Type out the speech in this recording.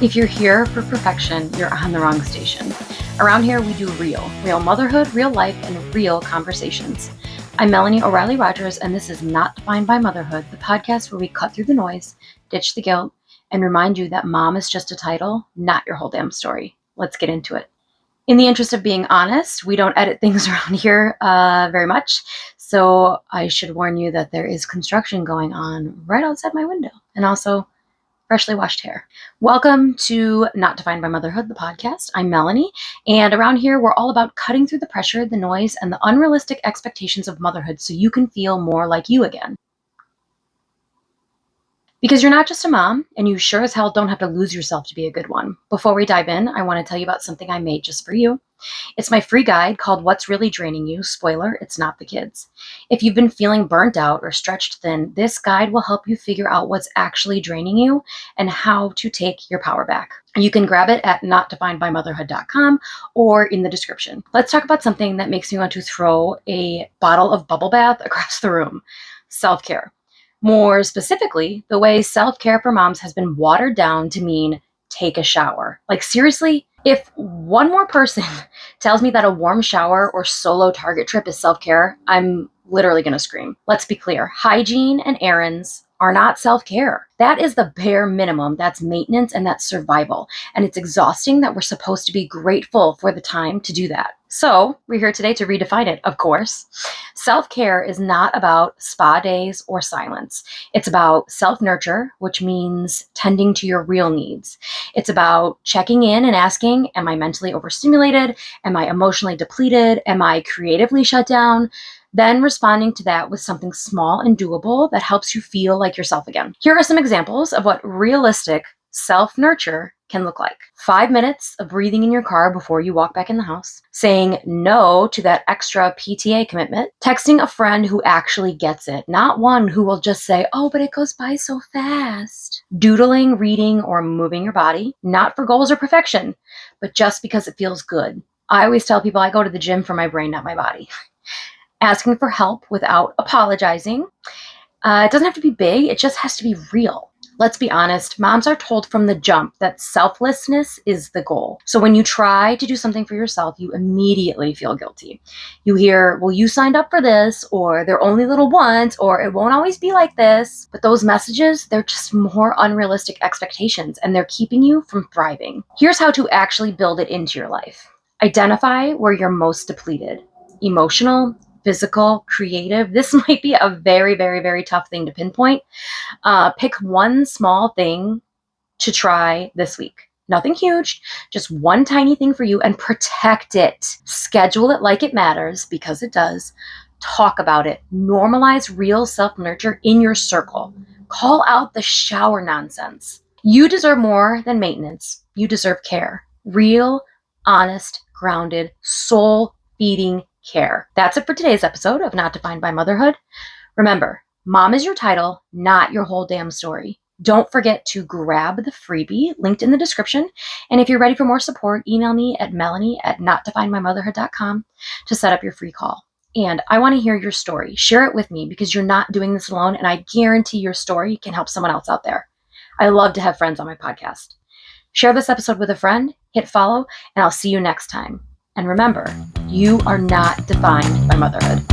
If you're here for perfection, you're on the wrong station. Around here, we do real motherhood, real life, and real conversations. I'm Melanie O'Reilly Rogers, and this is Not Defined by Motherhood, the podcast where we cut through the noise, ditch the guilt, and remind you that mom is just a title, not your whole damn story. Let's get into it. In the interest of being honest, we don't edit things around here very much, so I should warn you that there is construction going on right outside my window, and also freshly washed hair. Welcome to Not Defined by Motherhood, the podcast. I'm Melanie, and around here we're all about cutting through the pressure, the noise, and the unrealistic expectations of motherhood so you can feel more like you again. Because you're not just a mom, and you sure as hell don't have to lose yourself to be a good one. Before we dive in, I want to tell you about something I made just for you. It's my free guide called What's Really Draining You. Spoiler, it's not the kids. If you've been feeling burnt out or stretched thin, this guide will help you figure out what's actually draining you and how to take your power back. You can grab it at notdefinedbymotherhood.com or in the description. Let's talk about something that makes me want to throw a bottle of bubble bath across the room. Self-care. More specifically, the way self-care for moms has been watered down to mean take a shower. Like seriously, if one more person tells me that a warm shower or solo Target trip is self-care, I'm literally going to scream. Let's be clear. Hygiene and errands are not self-care. That is the bare minimum. That's maintenance and that's survival. And it's exhausting that we're supposed to be grateful for the time to do that. So we're here today to redefine it, of course. Self-care is not about spa days or silence. It's about self-nurture, which means tending to your real needs. It's about checking in and asking, am I mentally overstimulated? Am I emotionally depleted? Am I creatively shut down? Then responding to that with something small and doable that helps you feel like yourself again. Here are some examples of what realistic self-nurture can look like. 5 minutes of breathing in your car before you walk back in the house. Saying no to that extra PTA commitment. Texting a friend who actually gets it, not one who will just say, oh, but it goes by so fast. Doodling, reading, or moving your body, not for goals or perfection, but just because it feels good. I always tell people I go to the gym for my brain, not my body. Asking for help without apologizing. It doesn't have to be big, it just has to be real. Let's be honest, moms are told from the jump that selflessness is the goal. So when you try to do something for yourself, you immediately feel guilty. You hear, well, you signed up for this, or they're only little once, or it won't always be like this. But those messages, they're just more unrealistic expectations, and they're keeping you from thriving. Here's how to actually build it into your life. Identify where you're most depleted. Emotional, physical, creative. This might be a very, very, very tough thing to pinpoint. Pick one small thing to try this week. Nothing huge, just one tiny thing for you, and protect it. Schedule it like it matters, because it does. Talk about it. Normalize real self-nurture in your circle. Call out the shower nonsense. You deserve more than maintenance. You deserve care. Real, honest, grounded, soul-feeding care. That's it for today's episode of Not Defined by Motherhood. Remember, mom is your title, not your whole damn story. Don't forget to grab the freebie linked in the description. And if you're ready for more support, email me at melanie@notdefinedbymotherhood.com to set up your free call. And I want to hear your story. Share it with me, because you're not doing this alone, and I guarantee your story can help someone else out there. I love to have friends on my podcast. Share this episode with a friend, hit follow, and I'll see you next time. And remember, you are not defined by motherhood.